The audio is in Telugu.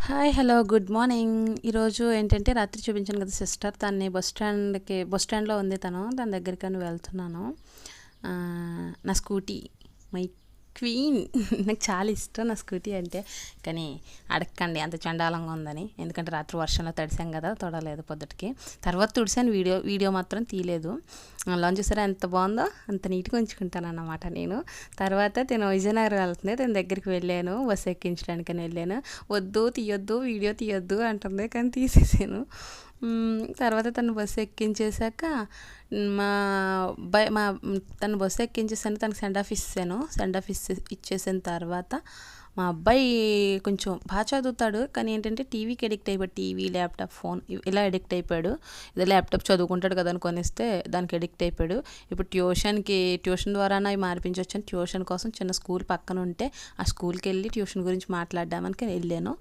Hi hello good morning. ఈరోజు ఏంటంటే రాత్రి చూపించాను కదా సిస్టర్, తన్ని బస్ స్టాండ్లో ఉంది. తన దగ్గరికి వెళ్తున్నాను. నా స్కూటీ, మై క్వీన్. నాకు చాలా ఇష్టం నా స్కూటీ అంటే. కానీ అడగకండి అంత చండాలంగా ఉందని, ఎందుకంటే రాత్రి వర్షంలో తడిసాం కదా, తొడలేదు పొద్దుటికి. తర్వాత తుడిసాను, వీడియో మాత్రం తీయలేదు. లాంచ్ చూసారా ఎంత బాగుందో, అంత నీట్గా ఉంచుకుంటాను అన్నమాట నేను. తర్వాత నేను విజయనగరం వెళ్తుంది, తన దగ్గరికి వెళ్ళాను, బస్సు ఎక్కించడానికని వెళ్ళాను. వద్దు తీయొద్దు, వీడియో తీయొద్దు అంటుంది, కానీ తీసేసాను. తర్వాత తను బస్సు ఎక్కించేశాక మా అబ్బాయి తను బస్సు ఎక్కించేసాను, తనకు సెండ్ ఆఫ్ ఇచ్చేసిన తర్వాత మా అబ్బాయి కొంచెం బాగా చదువుతాడు, కానీ ఏంటంటే టీవీకి అడిక్ట్ అయిపోయాడు. టీవీ, ల్యాప్టాప్, ఫోన్ ఇలా అడిక్ట్ అయిపోయాడు. ఇదే ల్యాప్టాప్ చదువుకుంటాడు కదా కొనిస్తే దానికి అడిక్ట్ అయిపోయాడు. ఇప్పుడు ట్యూషన్ ద్వారా అవి మానిపించవచ్చని ట్యూషన్ కోసం చిన్న స్కూల్ పక్కన ఉంటే ఆ స్కూల్కి వెళ్ళి ట్యూషన్ గురించి మాట్లాడడానికి వెళ్ళాను.